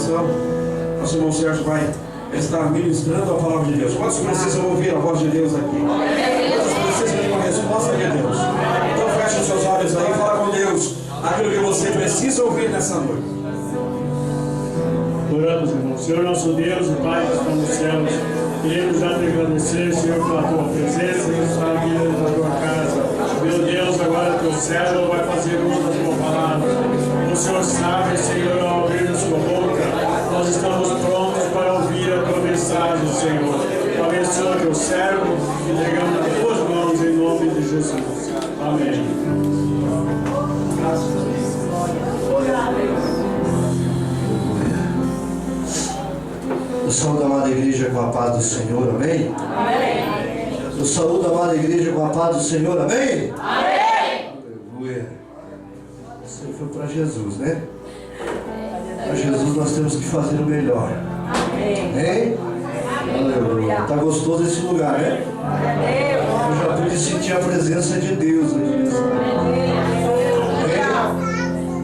oração. Nosso irmão Sérgio vai estar ministrando a palavra de Deus. Quantos precisam ouvir a voz de Deus aqui? Quantos precisam de uma resposta de Deus? Então feche os seus olhos aí e fala com Deus aquilo que você precisa ouvir nessa noite. Oramos, irmão. Senhor nosso Deus e Pai que está nos céus, queremos já te agradecer, Senhor, pela tua presença e estar aqui na tua casa. Meu Deus, agora teu servo vai fazer uso da tua palavra. O Senhor sabe, Senhor, ao abrir a sua boca, nós estamos prontos para ouvir a tua mensagem, Senhor. Abençoa teu servo, entregamos nas tuas mãos em nome de Jesus. Amém. Eu saúdo a amada igreja com a paz do Senhor, amém? Amém. Eu saúdo a amada igreja com a paz do Senhor, amém? Amém. Aleluia. Isso foi para Jesus, né? Para Jesus nós temos que fazer o melhor. Amém? Aleluia. Está gostoso esse lugar, né? Eu já pude sentir a presença de Deus aqui nessa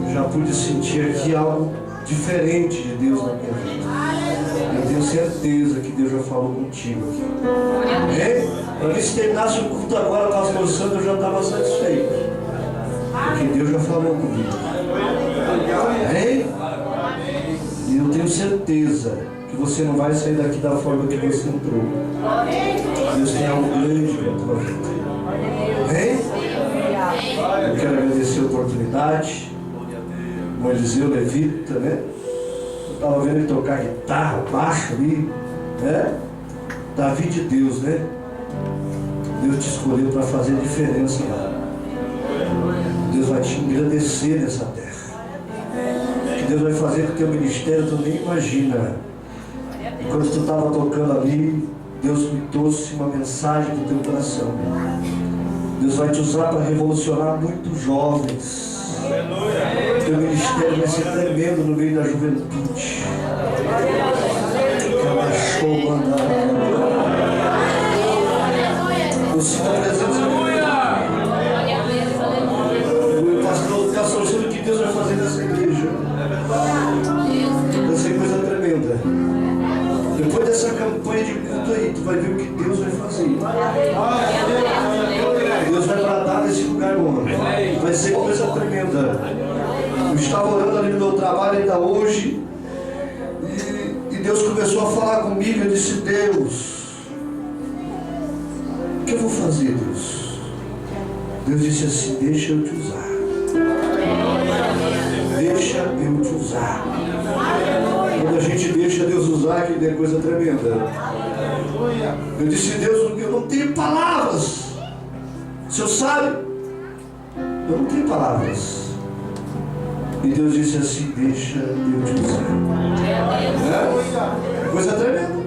Eu já pude sentir aqui algo diferente de Deus na minha vida. Eu tenho certeza que Deus já falou contigo aqui. Amém? Para que se terminasse o culto agora, pastor Santo, eu já estava satisfeito. Porque Deus já falou comigo. Amém? E eu tenho certeza que você não vai sair daqui da forma que você entrou. Deus tem algo grande para a tua vida. Amém? Eu quero agradecer a oportunidade. O Eliseu Levita, né? Estava vendo ele tocar guitarra, baixo ali, né? Davi de Deus, né? Deus te escolheu para fazer diferença lá. Deus vai te engrandecer nessa terra. Que Deus vai fazer com o teu ministério, tu nem imagina. Enquanto tu estava tocando ali, Deus me trouxe uma mensagem do teu coração. Deus vai te usar para revolucionar muitos jovens. Teu ministério vai ser tremendo no meio da juventude. Eu sinto a presença de Deus. O pastor Júlio, que Deus vai fazer nessa igreja. Vai ser coisa tremenda. Depois dessa campanha de culto aí, tu vai ver o que Deus vai fazer. Deus vai bradar nesse lugar, mano. Vai ser coisa tremenda. Eu estava orando ali no meu trabalho ainda hoje. E Deus começou a falar comigo. Eu disse: Deus, o que eu vou fazer, Deus? Deus disse assim: deixa eu te usar. Deixa eu te usar. Quando a gente deixa Deus usar, que é coisa tremenda. Eu disse: Deus, eu não tenho palavras. O Senhor sabe? Eu não tenho palavras. E Deus disse assim: deixa eu te usar. É coisa tremenda.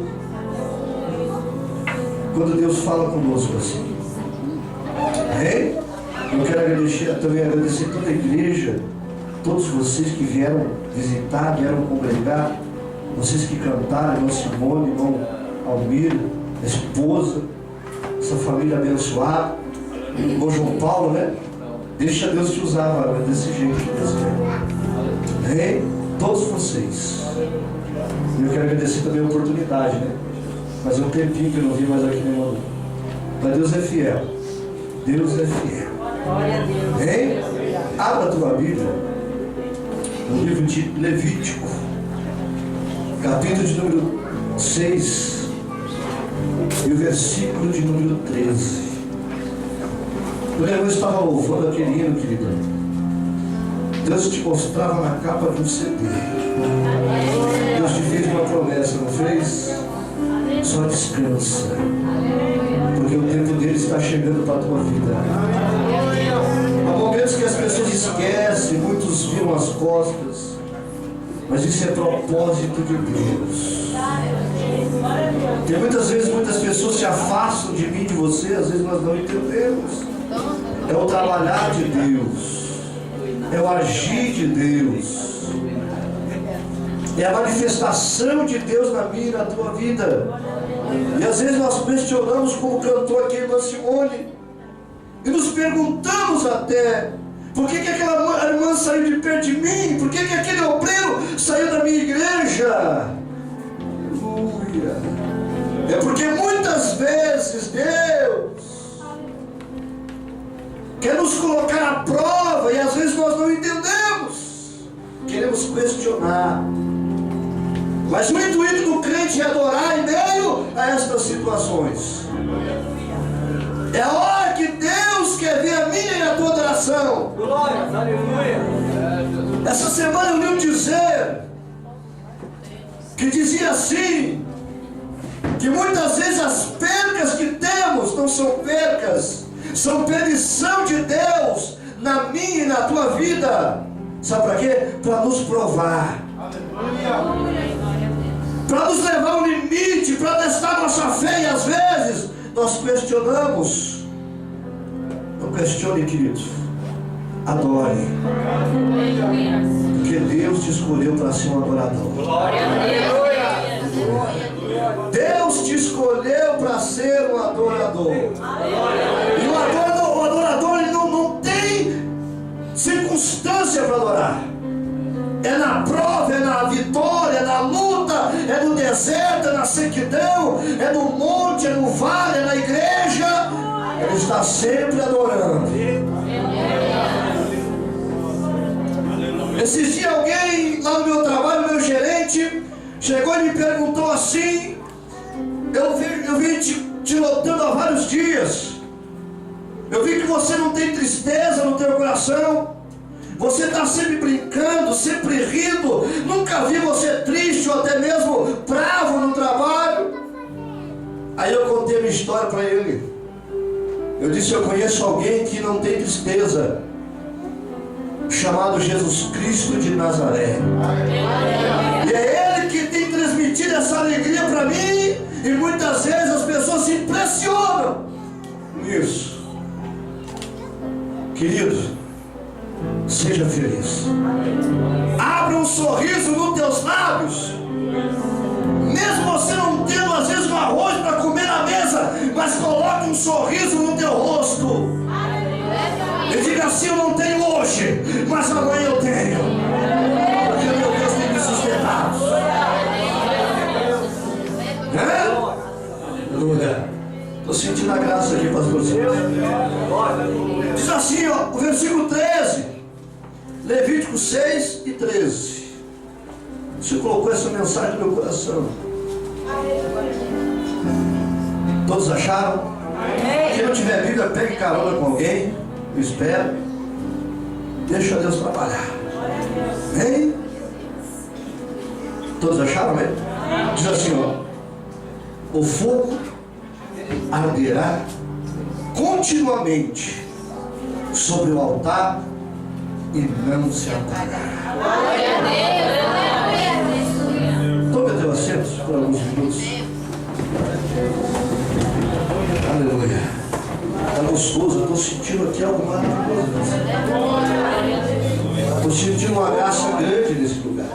Quando Deus fala conosco assim. Amém? Eu quero também agradecer toda a igreja, todos vocês que vieram visitar, vieram congregar, vocês que cantaram, irmão Simone, irmão Almiro, a esposa, essa família abençoada, irmão João Paulo, né? Deixa Deus te usar, mano, desse jeito que Deus quer. Amém? Todos vocês. E eu quero agradecer também a oportunidade, né? Faz um tempinho que eu não vi mais aqui, meu irmão. Mas Deus é fiel. Deus é fiel. Amém? Abra a tua Bíblia no livro de Levítico, capítulo de número 6 e o versículo de número 13. O irmão estava louvando aquele hino, querido. Deus te mostrava na capa de um CD. Deus te fez uma promessa, não fez? Só descansa, porque o tempo dele está chegando para a tua vida. Há momentos que as pessoas esquecem, muitos viram as costas, mas isso é propósito de Deus. Tem muitas vezes, muitas pessoas se afastam de mim, de você, às vezes nós não entendemos. É o trabalhar de Deus, é o agir de Deus, é a manifestação de Deus na minha e na tua vida. E às vezes nós questionamos, como cantou aqui a irmã Simone, e nos perguntamos até: Por que aquela irmã saiu de perto de mim? Por que aquele obreiro saiu da minha igreja? Aleluia. É porque muitas vezes Deus quer nos colocar à prova e às vezes nós não entendemos. Queremos questionar. Mas o intuito do crente é adorar em meio a estas situações. É a hora que Deus quer ver a minha e a tua adoração. Glória, aleluia. Essa semana eu li um dizer que dizia assim, que muitas vezes as percas que temos não são percas, são permissão de Deus na minha e na tua vida. Sabe para quê? Para nos provar, para nos levar ao limite, para testar nossa fé. E às vezes nós questionamos. Não questione, querido. Adore. Porque Deus te escolheu para ser um adorador. Deus te escolheu para ser um adorador. E o adorador ele não tem circunstância para adorar. É na prova, é na vitória, é na luta, é no deserto, é na sequidão, é no monte, é no vale, é na igreja. Ele está sempre adorando. Esses dias alguém lá no meu trabalho, meu gerente, chegou e me perguntou assim: eu vim te notando há vários dias. Eu vi que você não tem tristeza no teu coração. Você está sempre brincando, sempre rindo. Nunca vi você triste ou até mesmo bravo no trabalho. Aí eu contei a minha história para ele. Eu disse: eu conheço alguém que não tem tristeza, chamado Jesus Cristo de Nazaré. E é Ele que tem transmitido essa alegria para mim. E muitas vezes as pessoas se impressionam nisso. Querido, seja feliz. Abra um sorriso nos teus lábios. Mesmo você não tendo às vezes um arroz para comer na mesa, mas coloque um sorriso no teu rosto. E diga assim: eu não tenho hoje, mas amanhã eu tenho. Porque meu Deus tem me sustentado. Aleluia. Estou sentindo a graça aqui, pastorzinho. Diz assim, ó, o versículo 13, Levítico 6 e 13. Você colocou essa mensagem no meu coração. Todos acharam? Quem não tiver Bíblia, pegue carona com alguém. Eu espero. Deixa Deus trabalhar. Amém? Todos acharam, amém? Diz assim, ó: o fogo arderá continuamente sobre o altar e não se apagará. Tome o teu assento por alguns minutos. Aleluia. Está gostoso, eu estou sentindo aqui algo maravilhoso. Estou sentindo uma graça grande nesse lugar.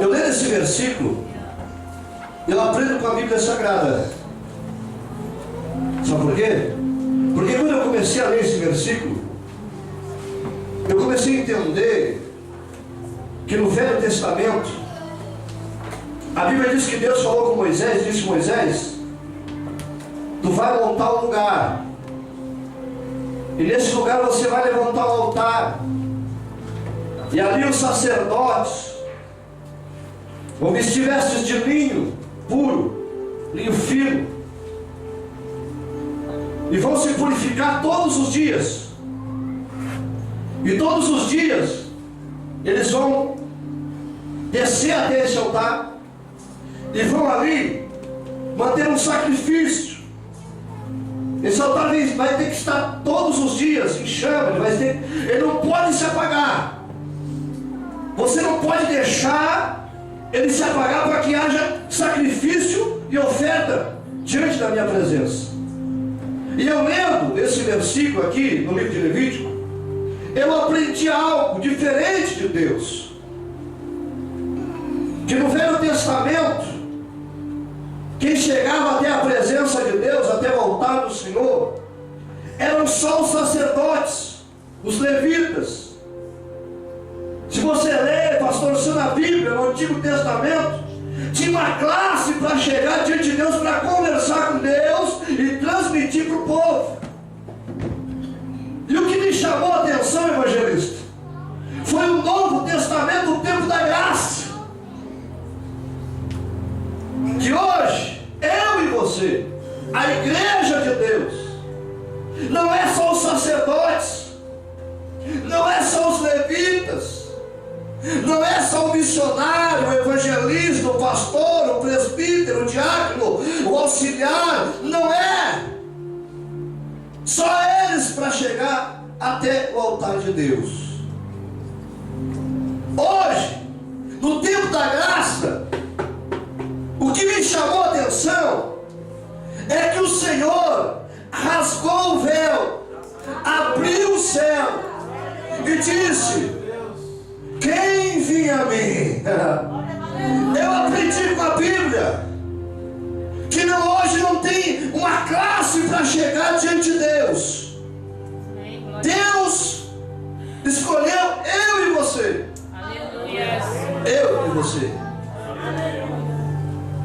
Eu lendo esse versículo, eu aprendo com a Bíblia Sagrada. Sabe por quê? Porque quando eu comecei a ler esse versículo, eu comecei a entender que no Velho Testamento, a Bíblia diz que Deus falou com Moisés, disse: Moisés, tu vai montar um lugar, e nesse lugar você vai levantar um altar, e ali os sacerdotes vão vestir vestes de linho puro, linho fino, e vão se purificar todos os dias. E todos os dias eles vão descer até esse altar e vão ali manter um sacrifício. Esse altar vai ter que estar todos os dias em chama. Ele não pode se apagar. Você não pode deixar ele se apagar, para que haja sacrifício e oferta diante da minha presença. E eu lendo esse versículo aqui no livro de Levítico, eu aprendi algo diferente de Deus. Que no Velho Testamento, quem chegava até a presença de Deus eram só os sacerdotes, os levitas. Se você lê, pastor, isso na Bíblia, no Antigo Testamento, tinha uma classe para chegar diante de Deus, para conversar com Deus e transmitir para o povo. E o que me chamou a atenção, evangelista, foi o Novo Testamento, o tempo da graça. Que hoje, eu e você, a igreja de Deus, não é só os sacerdotes, não é só os levitas, não é só o missionário, o evangelista, o pastor, o presbítero, o diácono, o auxiliar, não é só eles para chegar até o altar de Deus. Hoje, no tempo da graça, o que me chamou a atenção é que o Senhor rasgou o véu, abriu o céu e disse: quem vinha a mim? Eu aprendi com a Bíblia que hoje não tem uma classe para chegar diante de Deus. Deus escolheu eu e você. Eu e você.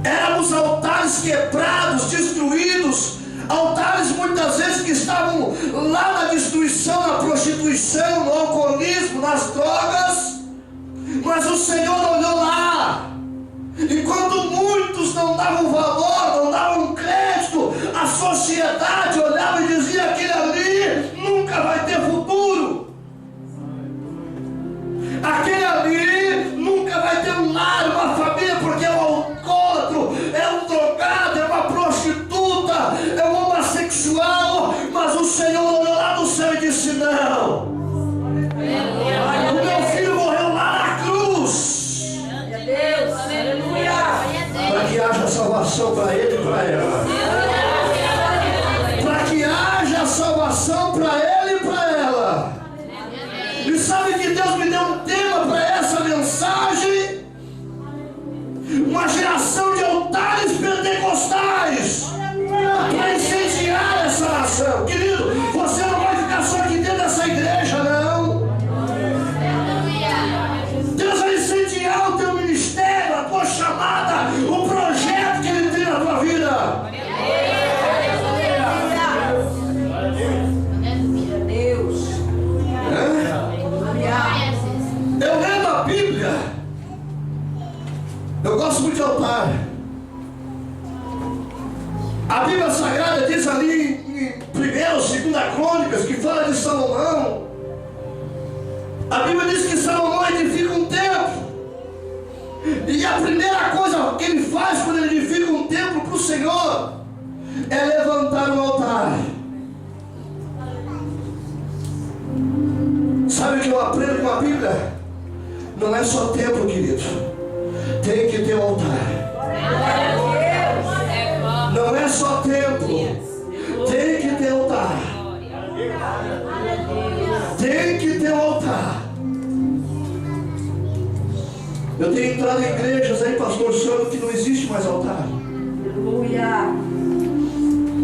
Éramos altares quebrados, destruídos, altares muitas vezes que estavam lá na destruição, na prostituição, no alcoolismo, nas drogas. Mas o Senhor olhou lá, enquanto muitos não davam valor, não davam crédito, a sociedade olhava e dizia: aquele ali nunca vai ter futuro, aquele ali nunca vai ter um lar, uma família, porque é um alcoólatra, é um drogado, é uma prostituta, é um homossexual. Mas o Senhor olhou lá do céu e disse: não, o meu filho morreu lá na cruz, para que haja salvação para ele e para ela, para que haja salvação para ele e para ela. E sabe que Deus me deu um tema para essa mensagem? Uma geração de altares pentecostais para incendiar essa nação. Querido, você não vai ficar só aqui dentro dessa igreja, não. Deus vai incendiar o teu ministério, a tua chamada, o projeto que Ele tem na tua vida. Eu lendo a Bíblia, eu gosto muito de altar. A Bíblia Sagrada diz ali em 1ª ou 2ª Crônicas, que fala de Salomão. A Bíblia diz que Salomão edifica um templo, e a primeira coisa que ele faz quando ele edifica um templo para o Senhor é levantar um altar. Sabe o que eu aprendo com a Bíblia? Não é só templo, querido, tem que ter um altar. Não é só templo, tem que ter altar. Tem que ter um altar. Eu tenho entrado em igrejas aí, pastor Sandro, que não existe mais altar.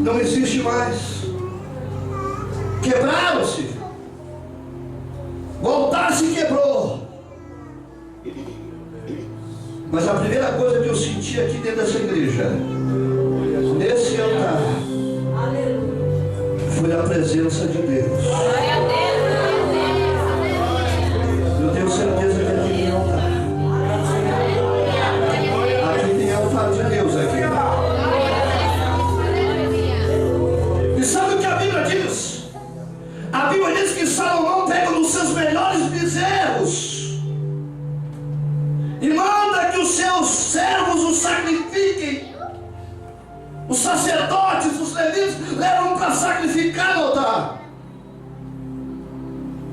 Não existe mais. Quebraram-se. O altar se quebrou. Mas a primeira coisa que eu senti aqui dentro dessa igreja, nesse altar, foi a presença de Deus. Eu tenho certeza que aqui tem altar. Aqui tem altar de Deus aqui. E sabe o que a Bíblia diz? A Bíblia diz que Salomão pega um dos seus melhores bezerros e manda que os seus servos o sacrifiquem. Os sacerdotes, os levitas, levam para sacrificar no altar.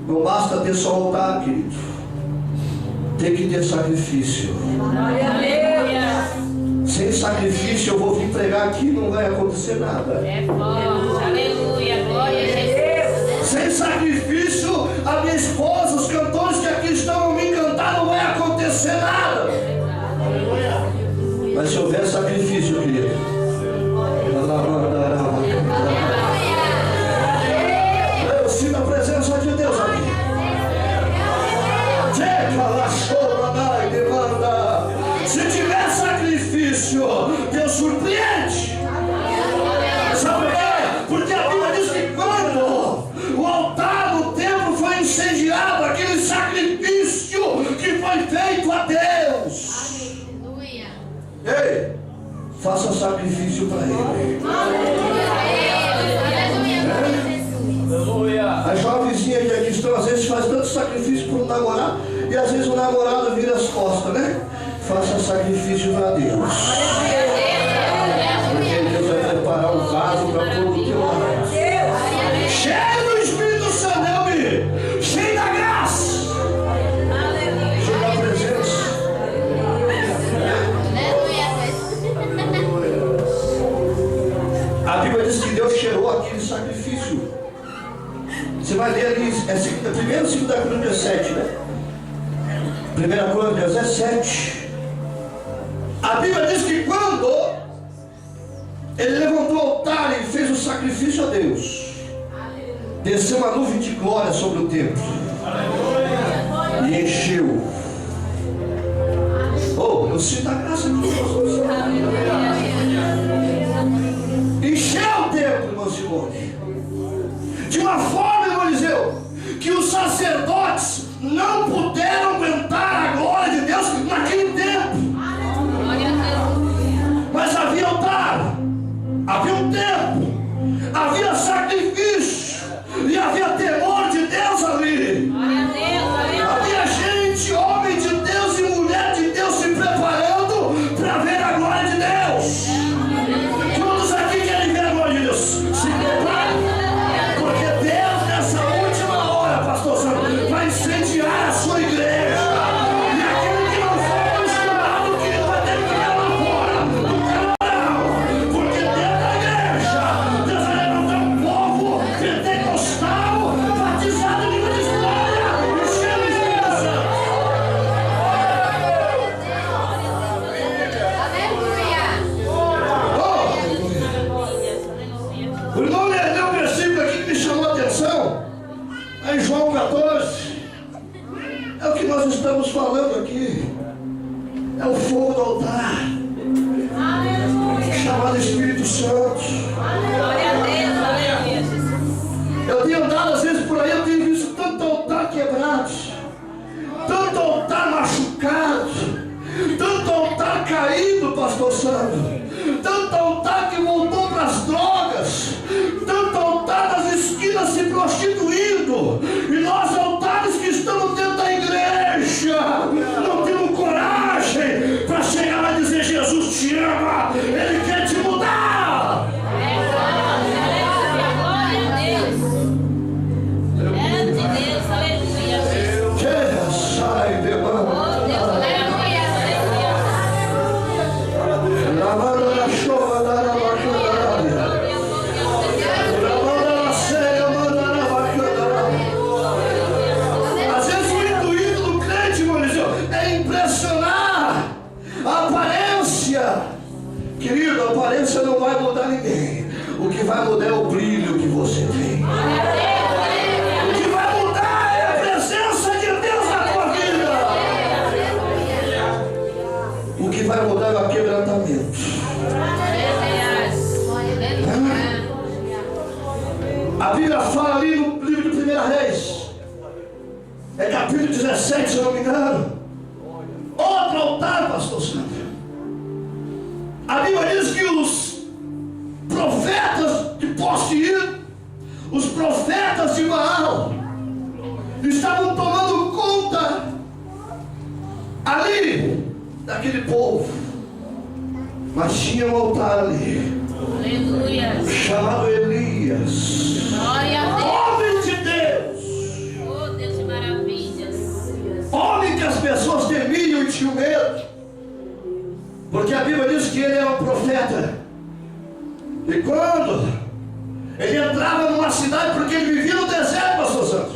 Não basta ter só altar, querido. Tem que ter sacrifício. Sem sacrifício eu vou vir pregar aqui e não vai acontecer nada. Aleluia, glória a Jesus. Sem sacrifício, a minha esposa, os cantores que aqui estão vão me cantar, não vai acontecer nada. Mas se houver sacrifício, querido, Ei, faça sacrifício para Ele. As jovenzinhas que aqui estão, às vezes faz tanto sacrifício para um namorado, e às vezes o namorado vira as costas, né? Faça sacrifício para Deus. Porque Deus vai preparar um vaso para pôr do teu lado. Cheio do Espírito Santo, cheio da graça, cheio da presença. A Bíblia diz que Deus cheirou aquele sacrifício. Você vai ler ali, é 1 e 2 Crônicas 7, né? 1 Crônicas é 7. A Bíblia diz que quando ele levantou o altar e fez o sacrifício a Deus, desceu uma nuvem de glória sobre o templo e encheu. Oh, eu sinto a graça de Deus. Encheu o templo, irmãos e irmãos, de uma forma, irmão Eliseu, que os sacerdotes não puderam aguentar a glória de Deus naquele tempo. Mas havia altar, havia um templo, havia sacrifício e havia temor de Deus ali. Havia gente, homem de Deus e mulher de Deus se preparando para ver a glória de Deus. Todos aqui querem ver a glória de Deus. Se preparem, porque Deus nessa última hora, pastor Santo, vai incendiar a sua igreja. E aquele que não for abençoado, que vai ter que ir lá fora do canal. Porque dentro da igreja, Deus vai levantar um povo pentecostal, batizado em língua de história, e cheio do Espírito Santo. O irmão leu um versículo aqui que me chamou a atenção. É em João 14. É o que nós estamos falando aqui. É o fogo do altar, chamado Espírito Santo. Eu tenho andado às vezes por aí, eu tenho visto tanto altar quebrado, tanto altar machucado, tanto altar caído, pastor Santo, tanto altar que voltou para as drogas, tanto altar nas esquinas se prostituindo, e nós altares que estamos dentro da igreja não temos coragem para chegar lá e dizer: Jesus te ama, Ele quer te mudar. Sai de mão. Às vezes o intuito do crente, Maurício, é impressionar. A aparência, querido, a aparência não vai mudar ninguém. O que vai mudar é o brilho que você tem. O que vai mudar é a presença de Deus na tua vida. O que vai mudar é o quebrantamento. A Bíblia fala ali no livro de 1 Reis, é capítulo 17, se eu não me engano. Outro altar, pastor Santo. A Bíblia diz que os profetas de Poste, os profetas de Baal, estavam tomando conta ali daquele povo. Mas tinha um altar ali, chamado Elias. Glória a Deus. Homem de Deus. Oh, Deus de maravilhas. Homem que as pessoas temiam e tinham medo. Porque a Bíblia diz que ele era um profeta. E quando ele entrava numa cidade, porque ele vivia no deserto, pastor Santos.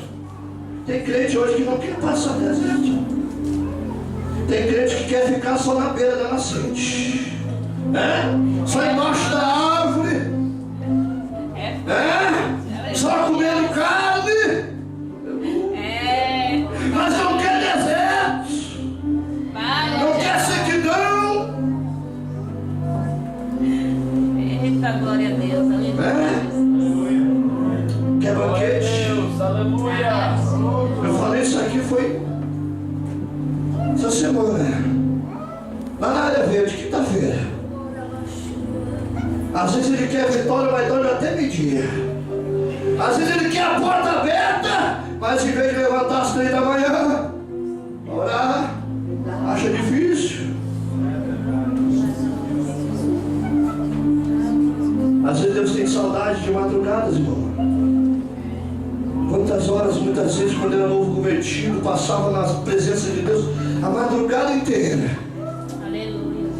Tem crente hoje que não quer passar deserto. Tem crente que quer ficar só na beira da nascente. Só embaixo da árvore. Só comendo carne. Mas não quer deserto. Não quer sequidão. Eita, glória a Deus. Quer banquete? Aleluia. Eu falei isso aqui foi essa semana. Lá na área verde, quinta-feira. dia. Às vezes ele quer a porta aberta, mas em vez de levantar às 3 da manhã, orar, acha difícil. Às vezes Deus tem saudade de madrugadas, irmão. Quantas horas, muitas vezes, quando era novo convertido, passava na presença de Deus a madrugada inteira. Aleluia.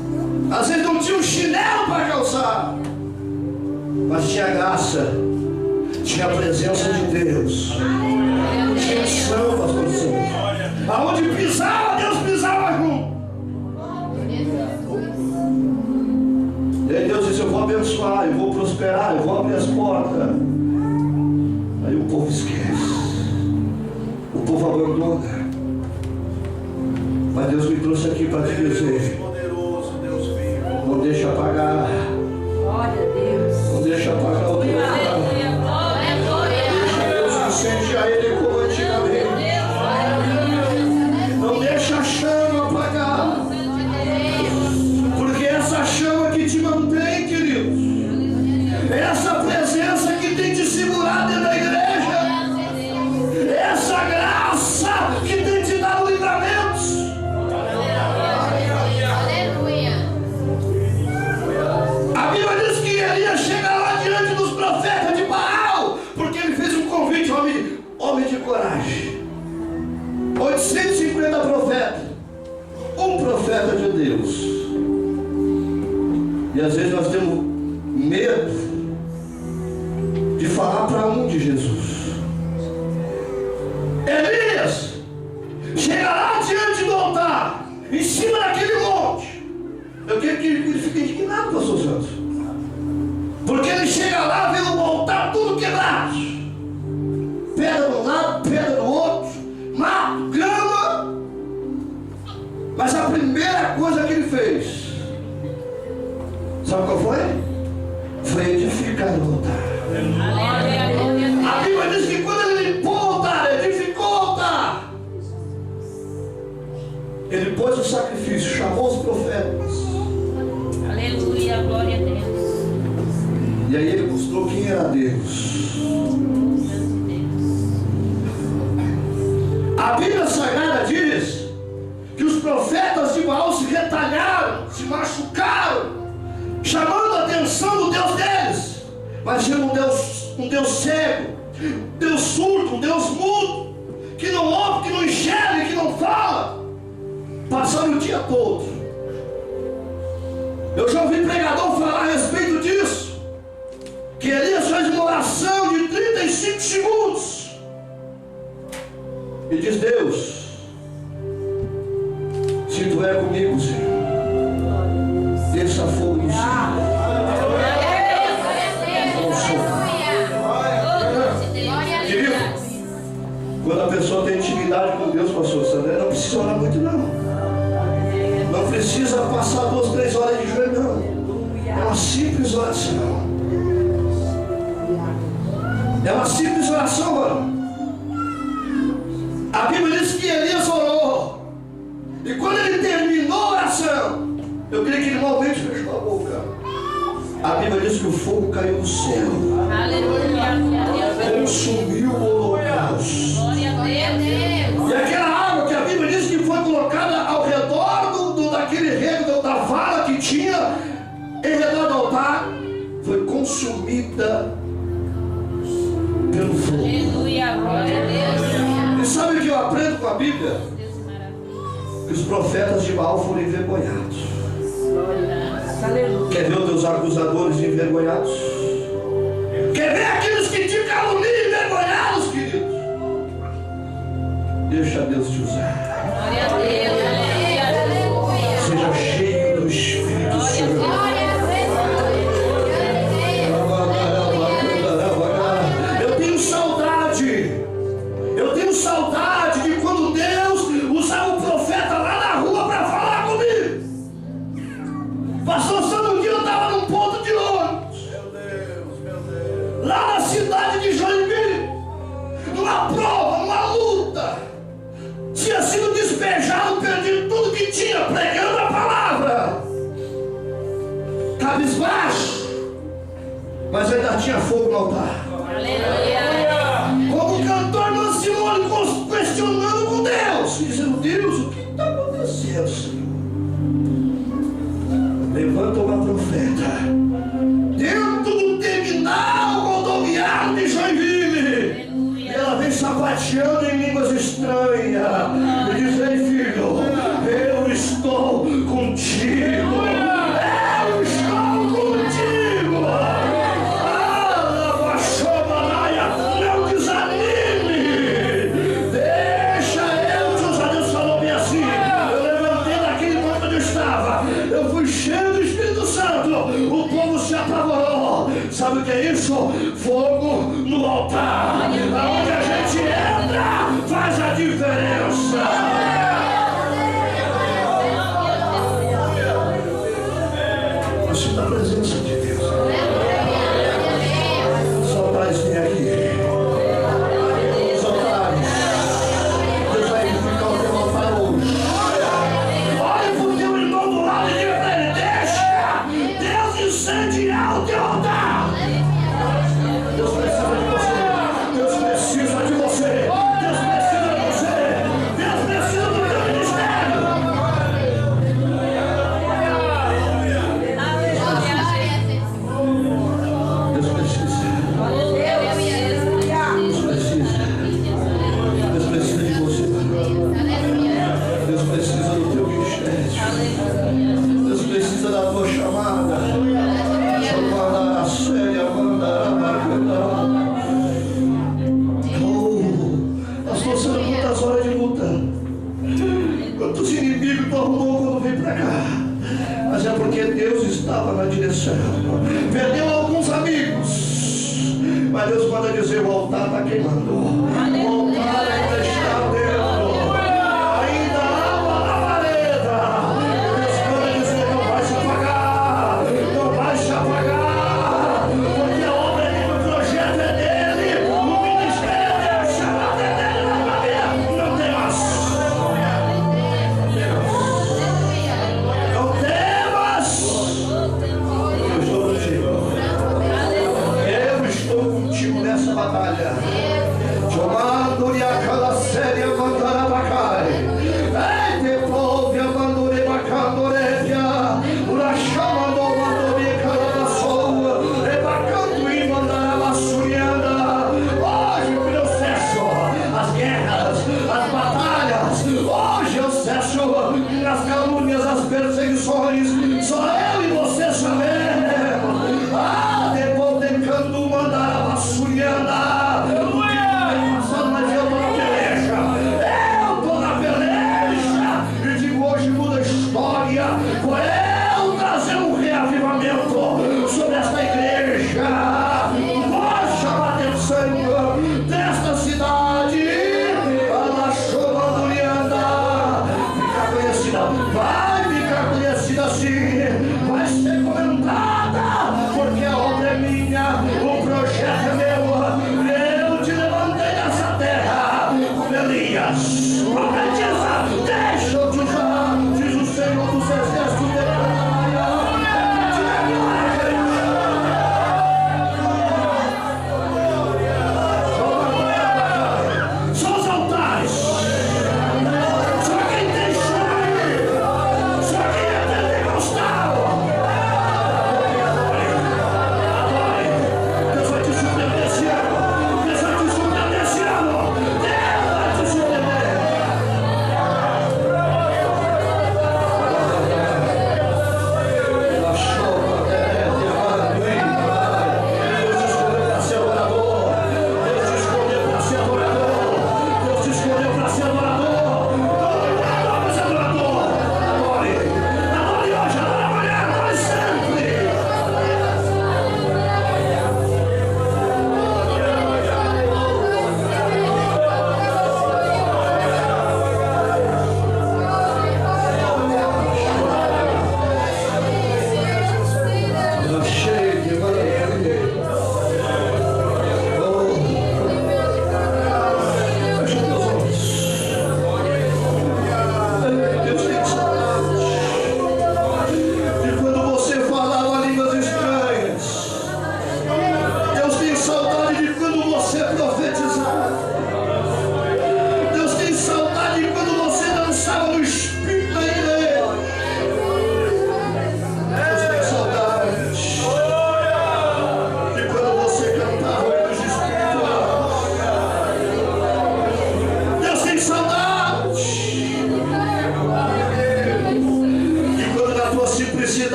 Às vezes não tinha um chinelo para calçar, mas tinha graça, tinha a presença de Deus, tinha ação, pastor Santos. Aonde pisava, Deus pisava junto. E aí Deus disse: eu vou abençoar, eu vou prosperar, eu vou abrir as portas. Aí o povo esquece, o povo abandona. Mas Deus me trouxe aqui para te dizer: não deixa apagar. Glória a Deus. Não deixa apagar o teu altar. Deixa Deus incendiar ele como antigamente. Não deixa a chama apagar. Porque essa chama que te mantém, queridos, essa presença que tem te segurado dentro da igreja, essa graça que tem te dado livramentos. A Bíblia diz que Elias chega lá diante dos profetas de Baal, porque ele fez um convite, homem de coragem. 850 profetas, um profeta de Deus. E às vezes nós temos medo de falar para um de Jesus. Elias chega lá diante do altar, em cima daquele monte. Eu quero que ele fique indignado, pastor Santos, porque ele chega lá, vê o altar tudo quebrado, pedra de um lado, pedra do outro, mato, grama. Mas a primeira coisa que ele fez, sabe qual foi? Foi edificar o altar. A Bíblia diz que quando ele limpou o altar, edificou o altar, ele pôs o sacrifício, chamou os profetas. Aleluia, glória a Deus. E aí ele mostrou quem era Deus. A Bíblia Sagrada diz que os profetas de Baal se retalharam, se machucaram, chamando a atenção do Deus deles. Mas era um Deus cego, um Deus surdo, um Deus mudo, que não ouve, que não enxerga, que não fala, passando o dia todo. Eu já ouvi pregador falar a respeito disso, que Elias fez uma oração de 35 segundos e diz: Deus, se tu é comigo, Senhor, deixa fogo no céu. Quando a pessoa tem intimidade com Deus, pastor Sandré, não precisa orar muito não. Não precisa passar 2, 3 horas de joelho não. É uma simples oração. É uma simples oração, mano. A Bíblia diz que Elias orou. E quando ele terminou a oração, eu creio que ele malmente fechou a boca. A Bíblia diz que o fogo caiu do céu. Aleluia. Consumiu o holocausto. Glória a Deus. E aquela água que a Bíblia diz que foi colocada ao redor daquele rego da vala que tinha em redor do altar, foi consumida pelo fogo. Aleluia, glória a Deus. E sabe o que eu aprendo com a Bíblia? Deus é maravilhoso. Que os profetas de Baal foram envergonhados. Aleluia. Quer ver os teus acusadores envergonhados? Quer ver aqueles que te caluniam envergonhados, queridos? Deixa Deus te usar. Glória a Deus. Aleluia. Seja cheio do Espírito Santo. Eu tenho saudade de quando Deus usava o profeta lá na rua para falar comigo. Pastor Santo, um dia eu estava num ponto de ônibus, lá na cidade de Joinville, numa prova, numa luta. Tinha sido despejado, perdi tudo que tinha, pregando a palavra, cabisbaixo. mas ainda tinha fogo no altar. Como o cantor Mansimone questionando com Deus, dizendo: Deus, o que está acontecendo, Senhor? Levanta uma profeta dentro do terminal rodoviário de Joinville, e ela vem sapateando em línguas estranhas e diz: ei, filho, eu estou contigo. Eu estou contigo. Não desanime. Deixa eu te usar. Deus falou bem assim. Eu levantei daquele ponto onde eu estava. Eu fui cheio do Espírito Santo. O povo se apavorou. Sabe o que é isso? Fogo no altar. Aonde a gente entra, faz a diferença. Da presença de Deus. Saudades vem aqui. Saudades. Deus vai edificar o teu altar hoje. Olha pro teu irmão do lado e diga pra ele: deixa Deus incendiar o teu altar. Deus precisa de você. Deus precisa de você. Deus precisa de você. Deus precisa do teu ministério. Quantos inimigos tu arrumou quando veio pra cá? Mas é porque Deus estava na direção. Perdeu alguns amigos, mas Deus manda dizer: o altar está queimando. O altar ainda está dentro. Ainda há uma labareda. Deus manda dizer: não vai se apagar. Não vai se apagar. Porque a obra dele, o projeto é dele. O ministério é dele, a chamada é dele. Não tem mais. Não temas. Eu estou contigo nessa batalha. Chamando e aquela série mandara bacai. Ei, devolve a mandore bacandorevia. Ura chamando mandore calabassoa. E bacando e mandara bassurianda. Hoje eu cesso as guerras, as batalhas. Hoje eu cesso as calúnias, as perseguições. Só eu e você sabemos. Depois de canto mandara bassurianda. Mas eu estou na peleja. Eu estou na peleja. E digo: hoje muda a história. Por eu trazer um reavivamento sobre esta igreja. Vou chamar a atenção desta cidade. Ela chorando, fica conhecida. Vai ficar conhecida assim. Vai ser comentada. Porque a obra é minha. O projeto é meu.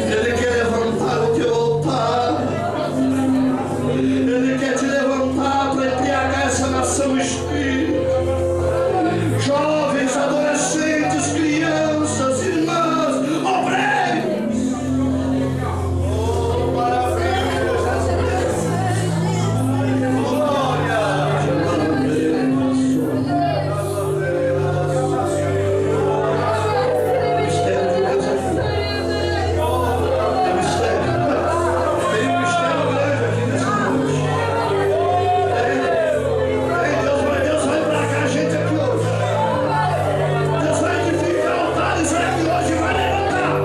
Ele quer levantar o teu altar. Ele quer te levantar para embriagar essa nação no Espírito. Jovens, adolescentes, crianças, irmãs, obreiros. Oh, maravilha! Glória! Mistério de Deus aqui. Tem mistério. Tem um mistério grande aqui nessa noite. Deus vai embragar a gente aqui hoje. Deus vai edificar altares aqui hoje e vai levantar.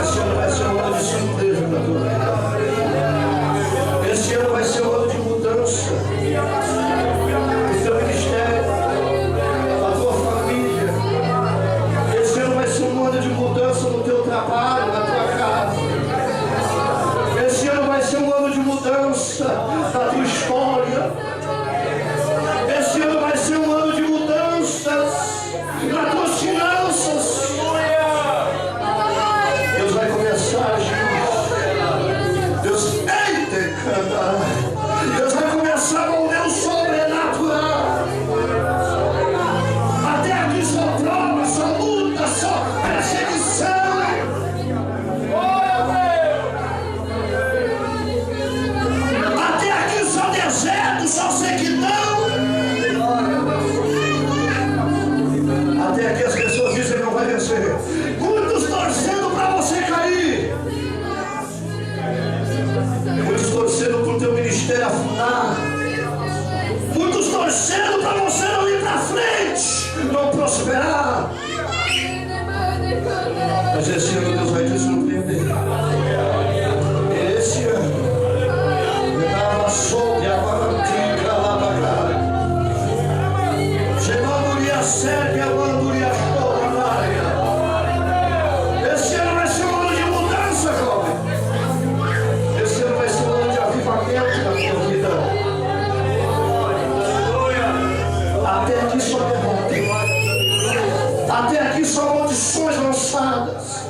Esse ano vai ser um ano de surpresa para tua vida. Esse ano vai ser um ano de mudança. O teu ministério, a tua família. Esse ano vai ser um ano de mudança no teu trabalho, na tua casa. Esse ano vai ser um ano de mudança na tua história. Esse ano vai ser um ano de mudanças nas tuas finanças. Deus vai começar a agir. Deus vai começar a mover o sobrenatural. Até aqui só prova, só luta, só perseguição. Até aqui só deserto, só sequidão. Até aqui as pessoas dizem que não vai vencer. Muitos torcendo para você cair. Muitos torcendo para o teu ministério afundar. Muitos torcendo para você não ir para frente, não prosperar. Mas esse ano Deus vai te surpreender. Esse ano, lava sobre a varantica, lava cara. Chegou a série, a banduria toda na área. Esse ano vai ser um ano de mudança, jovem. Esse ano vai ser um ano de avivamento na tua vida. Até aqui só derrota. Até aqui só maldições lançadas.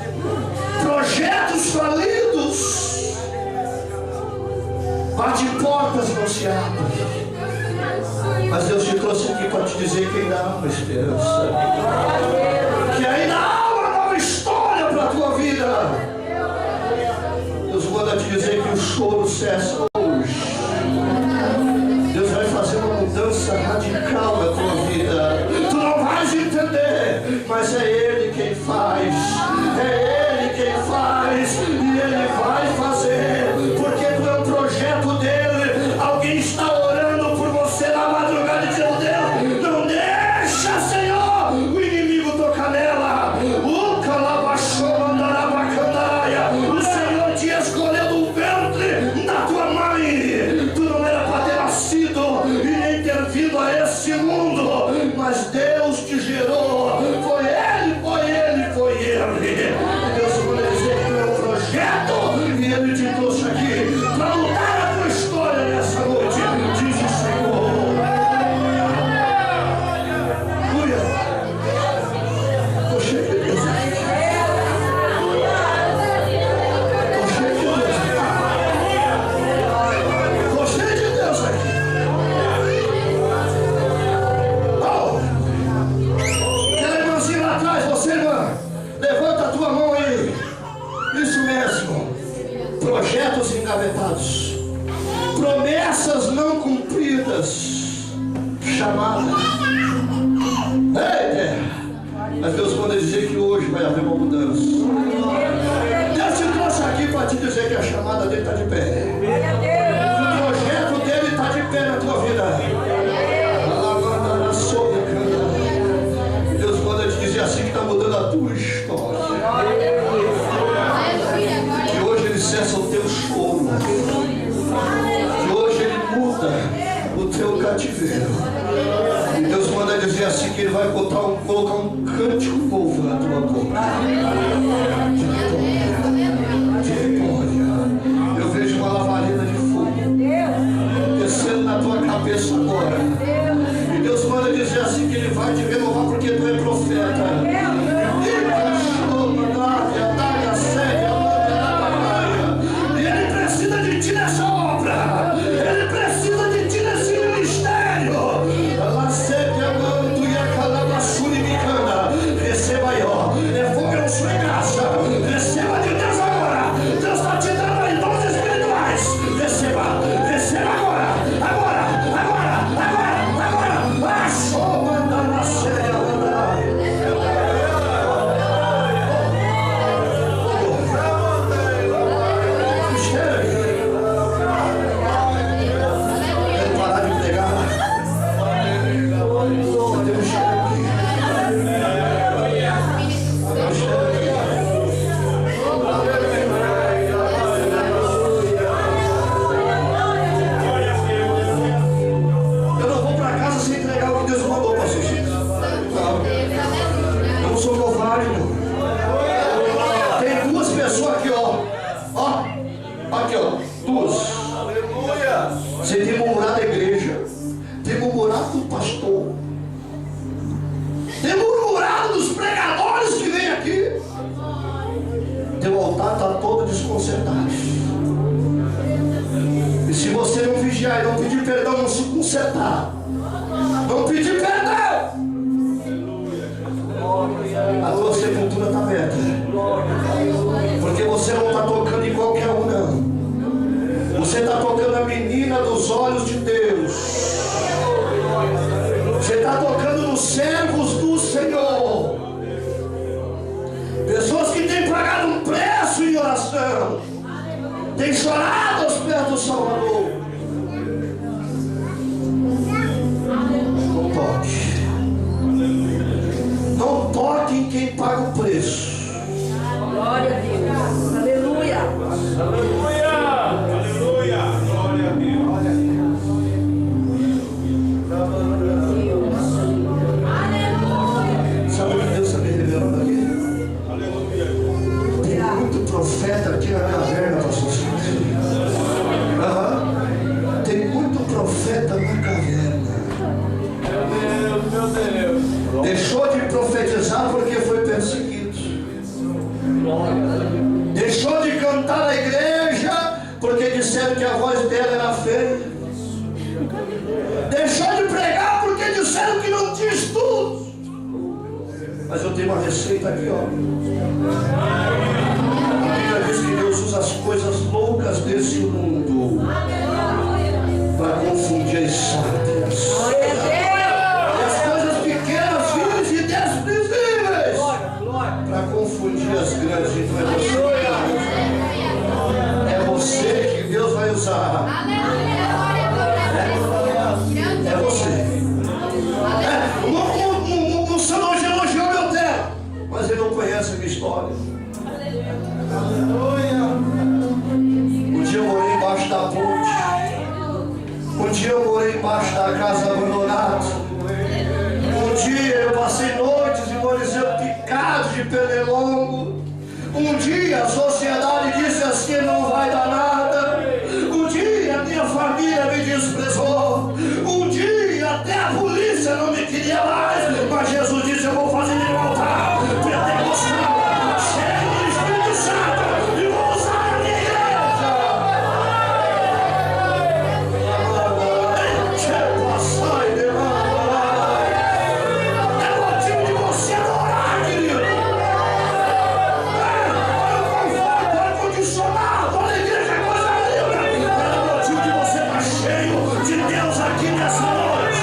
Projetos falidos. Bate portas não se abrem. Mas Deus te trouxe aqui para te dizer que ainda há uma esperança. Que ainda há uma nova história para a tua vida. Deus manda te dizer que o choro cessa hoje. Deus vai fazer uma mudança radical na tua vida. Tu não vais entender, mas é Ele quem faz. É Ele quem faz. E Ele vai fazer. Porque tu é um projeto dEle. Alguém está orando por você na madrugada dizendo: Deus, não deixa, Senhor, o inimigo tocar nela. O Senhor te escolheu do ventre da tua mãe. Tu não era para ter nascido e nem ter vindo a esse mundo, mas Deus te gerou. Foi Ele, foi Ele, foi Ele. Deus vai dizer que tu é um projeto e Ele te trouxe aqui para mudar a tua história nessa noite. Diz o Senhor. Aleluia. Estou cheio de Deus. Estou cheio de Deus aqui. Oh! Aquela irmãzinha lá atrás, você, irmã, levanta a tua mão aí. Isso mesmo. Projetos engavetados. Promessas não cumpridas. Chamada. Ei, mas Deus manda dizer que hoje vai haver uma mudança. Deus te trouxe aqui para te dizer que a chamada dele está de pé. O projeto dele está de pé na tua vida. Deus manda te dizer assim que está mudando a tua história. Que hoje ele cessa o teu choro. Que hoje ele muda o teu cativeiro. dizer assim que Ele vai colocar um cântico novo na tua boca. De vitória. Eu vejo uma lavareda de fogo descendo na tua cabeça agora. E Deus manda dizer assim que Ele vai te renovar porque tu é profeta. E Ele precisa de ti nessa obra. Ele precisa de ti nesse ministério. Receba aí, ó. É fogo na sua graça. Receba de Deus agora. Deus está te dando aí dons espirituais. Receba, receba agora. Agora. Achou, manda na séria, quero parar de pregar. Deus chega aqui. Eu não vou para casa sem entregar o que Deus mandou para vocês. Eu não sou covarde, não. Tem duas pessoas aqui, ó. Aqui, ó. Duas. Você tem murmurado da igreja. Tem murmurado do pastor. Tem murmurado dos pregadores que vêm aqui. Teu altar está todo desconcertado. E se você não vigiar e não pedir perdão, não se consertar, não pedir perdão, a tua sepultura está aberta. Porque você não está tocando em qualquer um, não. Você está tocando a menina dos olhos de Deus. Você está tocando nos servos do Senhor. Pessoas que têm pagado um preço em oração, têm chorado aos pés do Salvador. Não toque. Não toque em quem paga o preço. Glória a Deus. Aleluia. Glória a Deus. Sabe o que Deus está me revelando aqui? Tem muito profeta aqui na caverna, pastor. Tem muito profeta na caverna. Meu Deus. Deixou de profetizar porque foi perseguido. Deixou de cantar na igreja porque disseram que a voz dela era feia. Deixou de pregar porque disseram que não tinha estudo. Mas eu tenho uma receita aqui, ó. A Bíblia diz que Deus usa as coisas loucas desse mundo para confundir as sábias. E as coisas pequenas, viles e desprezíveis para confundir as grandes. Então é você que Deus vai usar. É você. O Senhor elogiou meu tempo, mas ele não conhece a minha história. Um dia eu morei embaixo da ponte. Um dia eu morei embaixo da casa abandonada. Um dia eu passei noites em Moisés picado de pernilongo. Um dia a sociedade disse assim: não vai dar nada. Um dia a minha família me desprezou. Um dia até a polícia não me queria mais. Mas Jesus disse: eu vou fazer ele voltar pentecostal, cheio do Espírito Santo, e vou usar a minha igreja. É motivo de você adorar, querido. Olha o conforto, olha a igreja, coisa linda. É motivo de você estar cheio de Deus aqui nessa noite.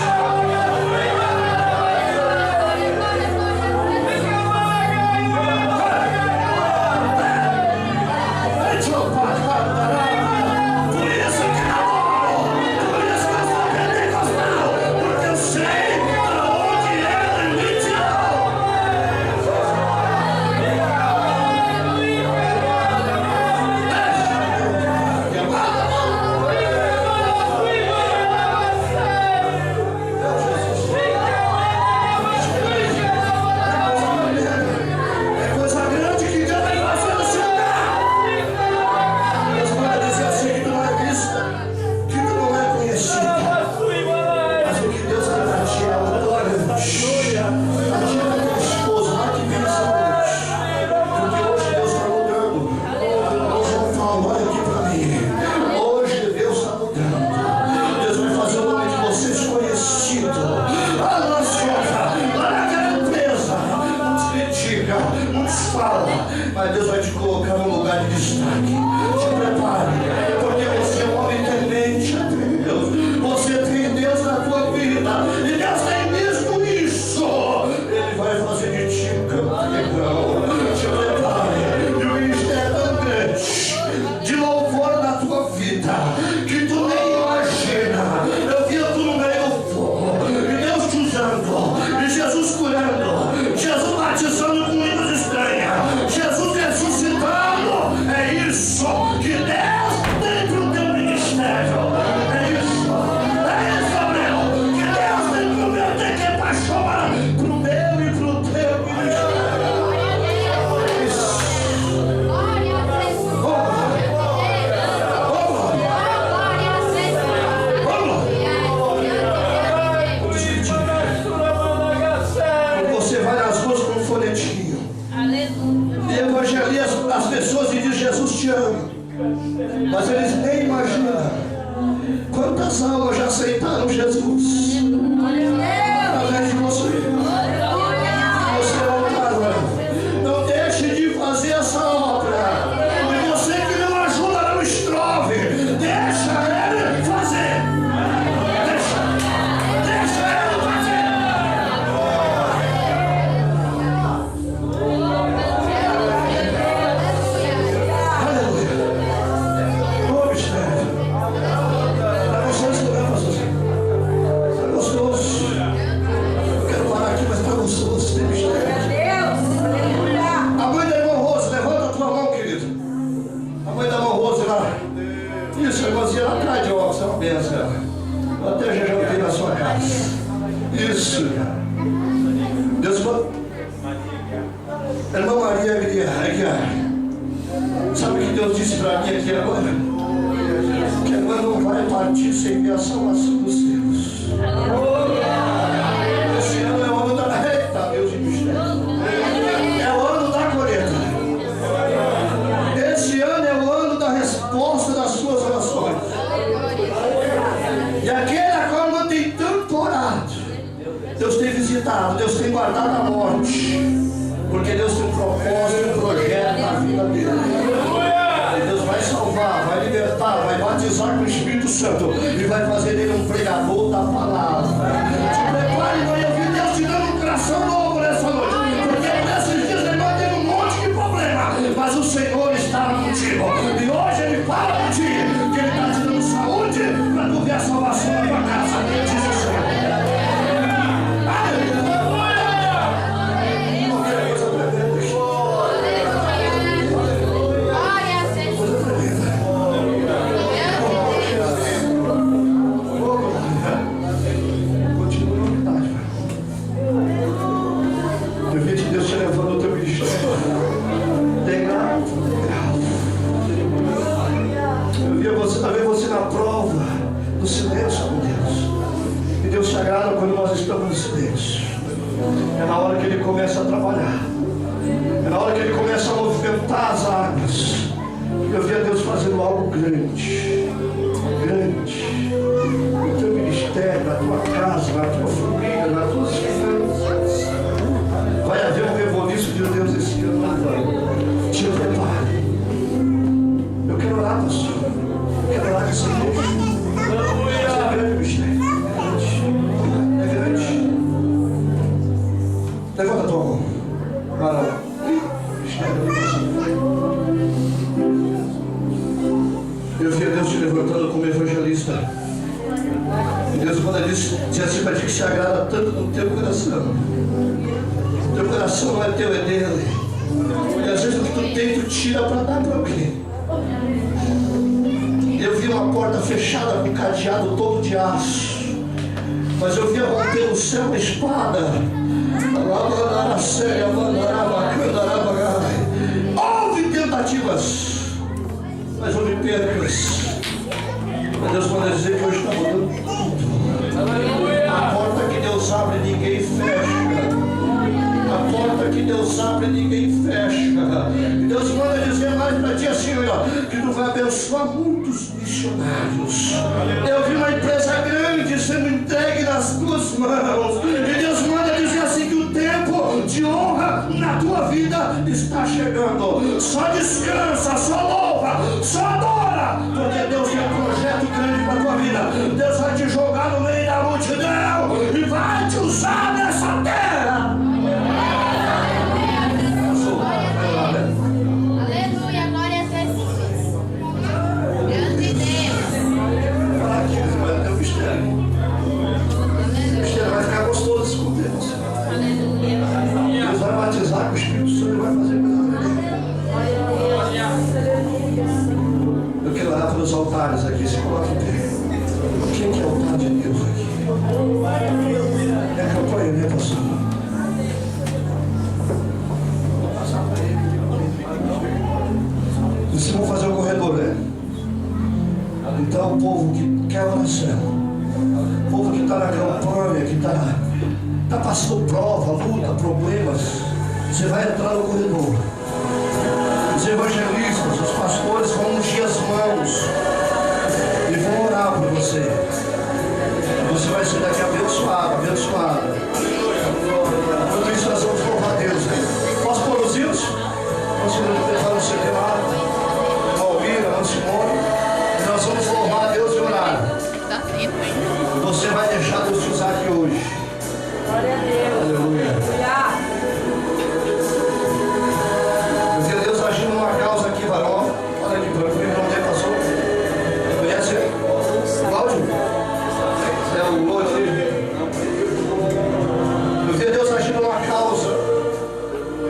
Jesus. Através de você. Você é o não deixe de fazer essa obra. E você que não ajuda, não estrove. Deixa ele fazer. Deixa ele fazer. Aleluia. Ô, mistério. Tá gostoso esse lugar, pastor? Tá gostoso. Eu quero parar aqui, mas tá gostoso. Tem mistério. A mãe da irmã Rose, levanta a tua mão, querido. A mãe da irmã Rose lá. Isso, a irmãzinha lá atrás de óculos, é uma benção. Eu até já joguei na sua casa. Isso, cara. Deus manda. Irmã Maria Aguiar. Sabe o que Deus disse para mim aqui agora? Que agora não vai partir sem ver a salvação dos seus. Esse ano é o ano da... Eita, Deus de mistério. É o ano da colheita. Esse ano é o ano da resposta das suas orações. E aquele a qual não tem tanto orado, Deus tem visitado, Deus tem guardado a morte. Porque Deus tem um propósito, um projeto na vida dele. E Deus vai salvar, vai libertar, vai batizar com o Espírito Santo e vai fazer dele um pregador da palavra. Te prepare, mãe, eu vi Deus te dando um coração novo nessa noite. Porque nesses dias ele vai ter um monte de problema, mas o Senhor está contigo. E hoje ele fala contigo que ele está te dando saúde para tu ver a salvação na tua casa. Diz o Senhor. Quando nós estamos em silêncio, é na hora que ele começa a trabalhar, é na hora que ele começa a movimentar as águas. Eu vi a Deus fazendo algo grande, grande, no teu ministério, na tua casa, na tua família, nas tuas finanças. Vai haver um reboliço de Deus esse ano, vai. Te prepare. Eu quero orar, pastor. Eu quero orar com esse Deus. Esse é um grande mistério. Levanta a tua mão. Vai lá. Eu vi a Deus te levantando como evangelista. E Deus, quando ele diz assim para ti que se agrada tanto no teu coração. Teu coração não é teu, é dele. E às vezes o que tu tem, tu tira para dar para alguém. Eu vi uma porta fechada com cadeado todo de aço. Mas eu vi romper no céu uma espada. Houve tentativas, mas houve percas. Mas Deus pode dizer que hoje está mudando tudo. A porta que Deus abre, ninguém fecha. A porta que Deus abre, ninguém fecha. E Deus manda dizer mais para ti assim, ó, que tu vai abençoar muitos missionários. Eu vi uma empresa grande sendo entregue nas tuas mãos. E Deus manda dizer assim que o tempo de honra na tua vida está chegando. Só descansa, só louva, só adora. Porque Deus tem um projeto grande para a tua vida. Deus vai te jogar no meio da multidão e vai te usar nessa terra. Aleluia, glória a Deus. Grande Deus. Fala aqui, vai ter um mistério. O mistério vai ficar gostoso com Deus. Deus vai batizar com o Espírito Santo e vai fazer coisa. Eu quero orar pelos altares aqui, se coloque em pé. Quem que é o altar de Deus aqui? É a campanha, né, pastor? Vocês vão fazer o corredor, né? Então, o povo que quer oração, o povo que está na campanha, que está passando prova, luta, problemas, você vai entrar no corredor. Os evangelistas, os pastores vão ungir as mãos e vão orar por você. Você Você vai sair daqui abençoado, abençoado. Enquanto isso, nós vamos louvar a Deus. Posso pôr os hinos? Nós vamos levar o CD lá. Almira, Ana Simone. E nós vamos louvar a Deus e orar. Você vai deixar Deus te usar aqui hoje. Glória a Deus. Aleluia. Eu vi Deus agindo numa causa aqui, varão. Olha aqui, para mim, não tem passou. Conhece ele? Cláudio? É o louro ali. Eu vi Deus agindo numa causa.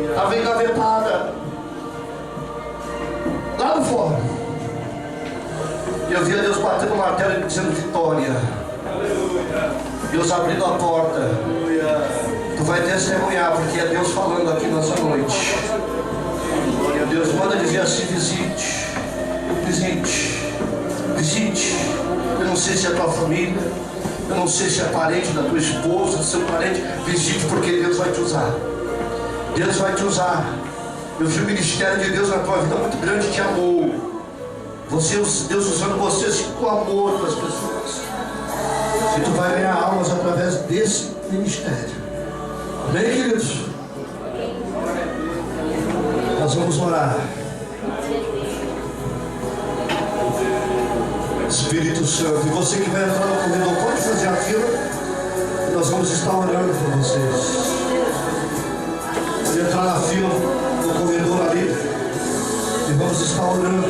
Estava engavetada. Lá no fora. E eu via Deus batendo o martelo e dizendo vitória. Deus abrindo a porta. Tu vai testemunhar, porque é Deus falando aqui nessa noite. Deus manda dizer assim: visite, visite, visite. Eu não sei se é tua família, eu não sei se é parente da tua esposa, seu parente. Visite, porque Deus vai te usar. Deus vai te usar. Eu vi o ministério de Deus na tua vida muito grande, te amou. Deus usando você assim, com amor para as pessoas. E tu vai ganhar almas através desse ministério. Amém, queridos? Nós vamos orar. Espírito Santo, e você que vai entrar no corredor, pode fazer a fila. Nós vamos estar orando por vocês. Pode entrar na fila, no corredor ali. E vamos estar orando.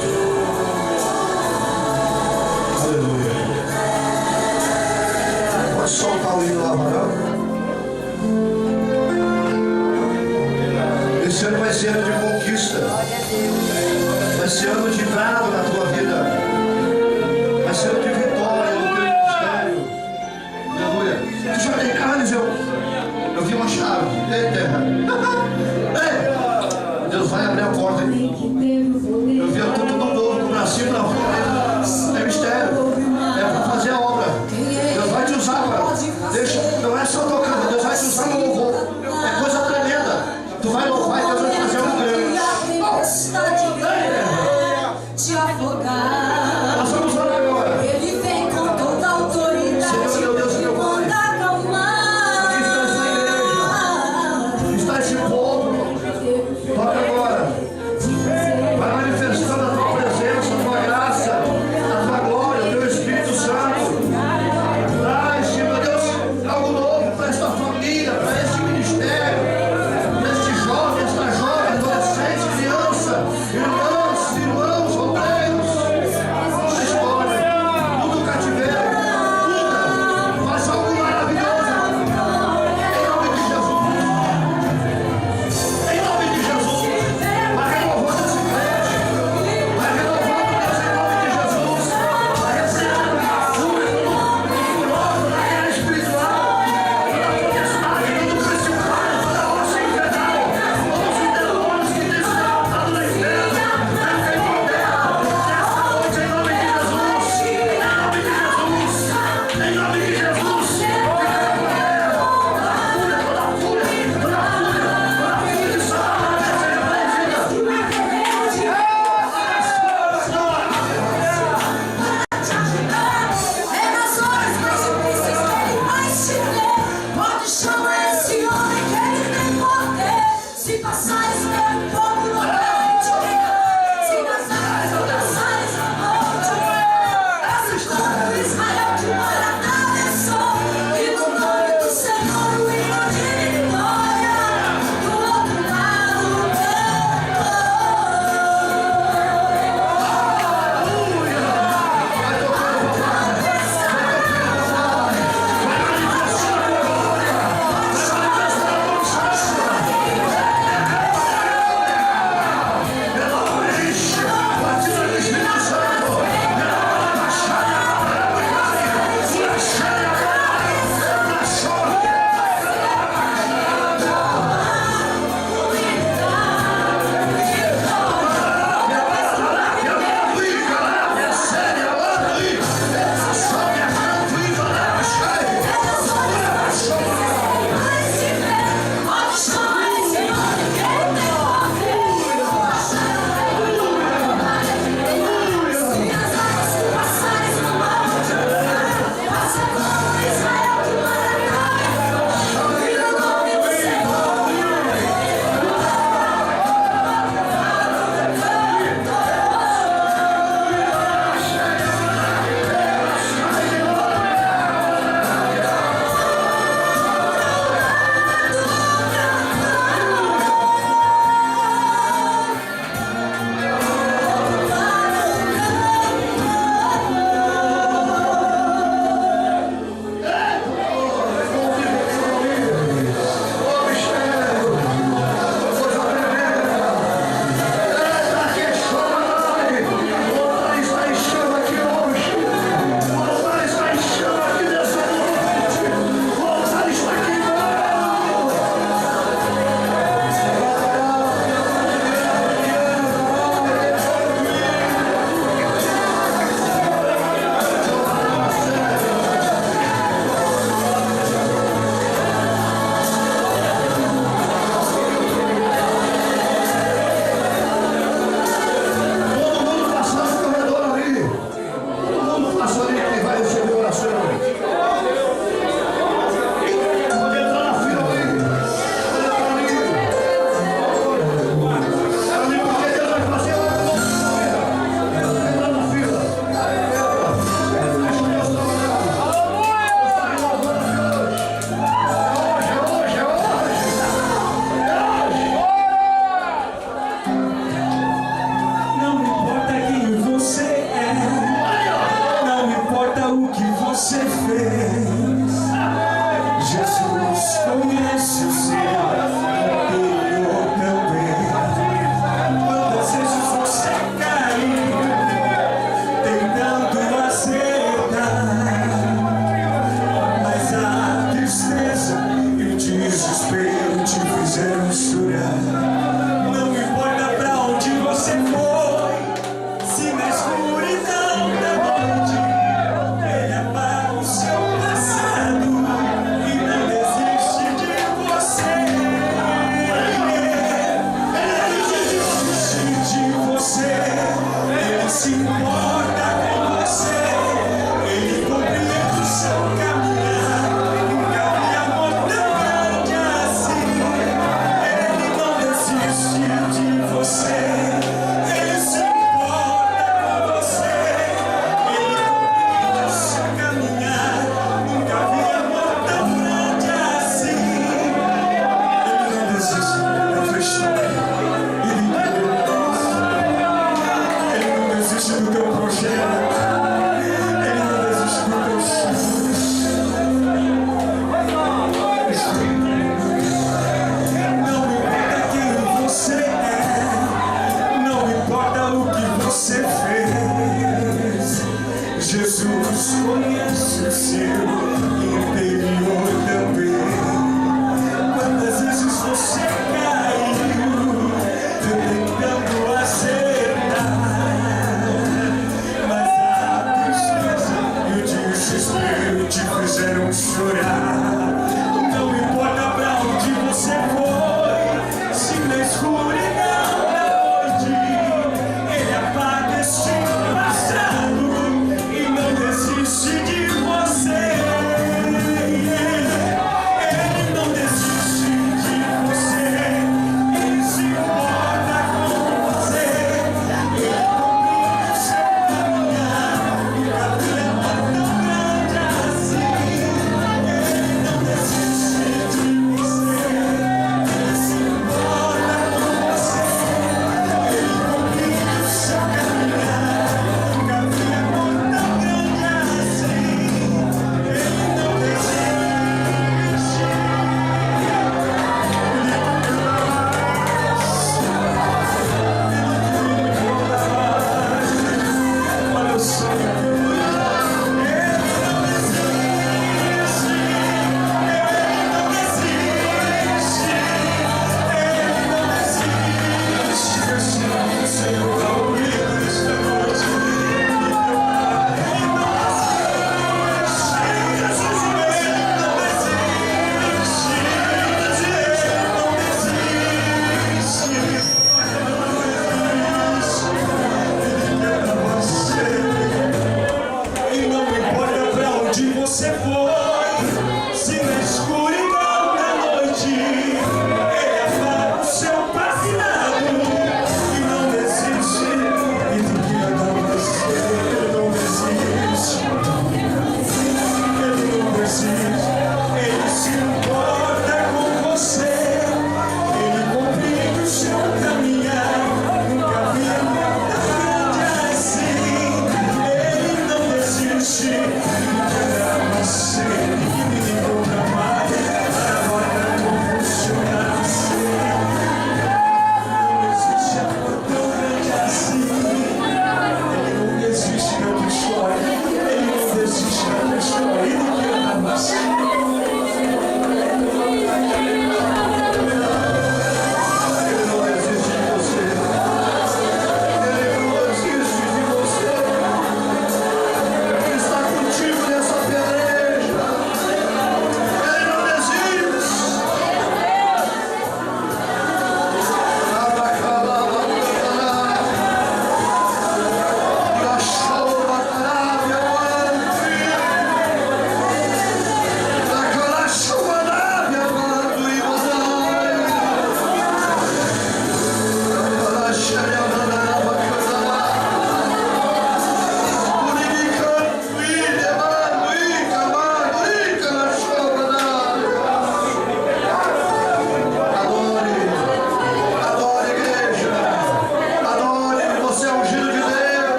Aleluia. Pode soltar o hino lá, varão. Esse ano vai ser ano de conquista. Vai ser ano de brado na tua vida. Vai ser ano de vitória no teu ministério. Aleluia. Tu já tem carnes, eu vi uma chave. Ei, terra. Ei. Deus vai abrir a porta. Eu vi todo mundo no Brasil na rua. É mistério. É para fazer a obra. Deus vai te usar, cara. Deixa, não é só tocando. Deus vai te usar no louvor. É coisa tremenda. Tu vai louvar e Deus vai fazer um grande. Te afogar. Nós vamos orar agora. Ele vem com toda a autoridade. Senhor, meu Deus e meu Pai. Manda acalmar. Aqui está essa igreja. Está esse povo. Toca agora.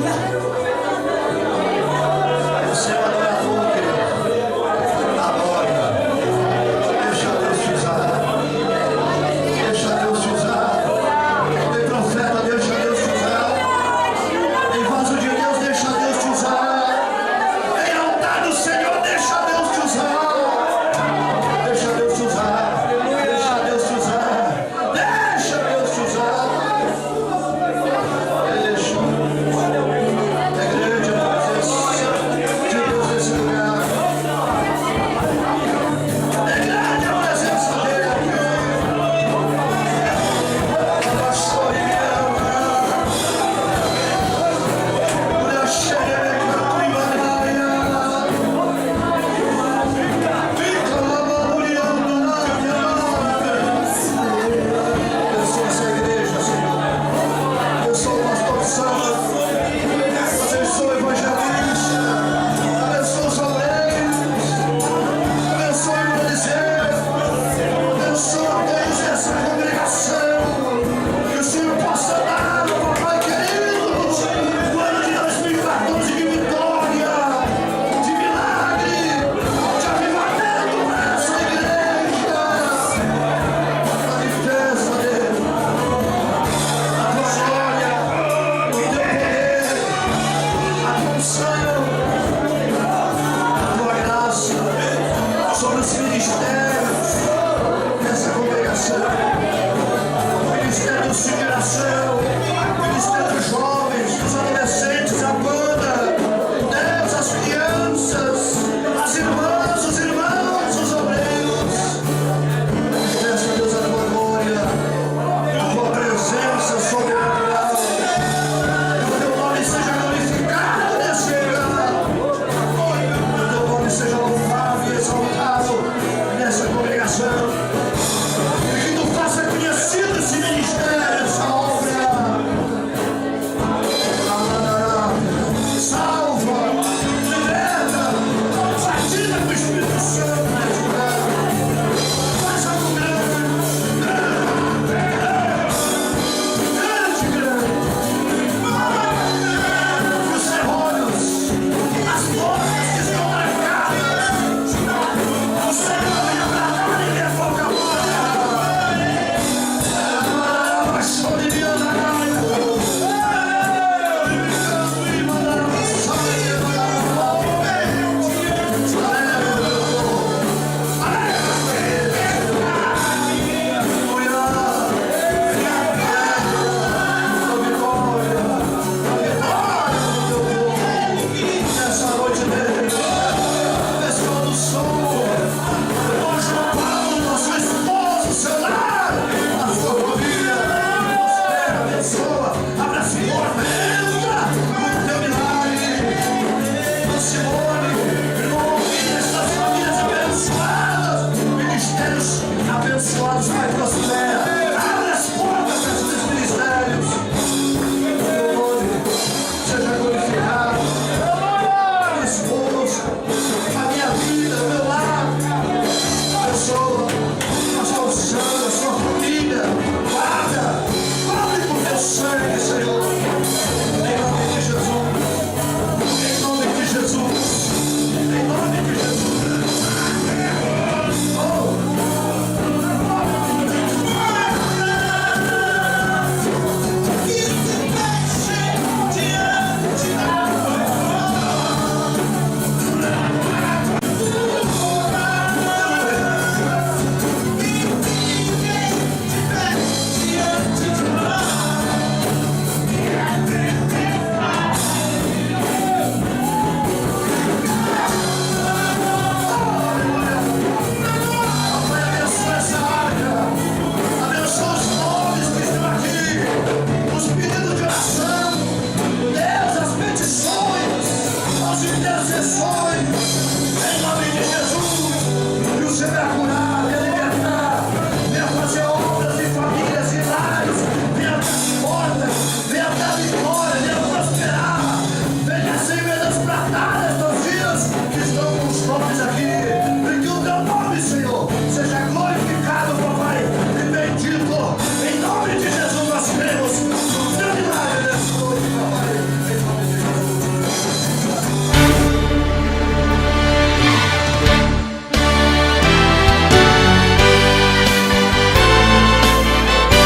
Aleluia.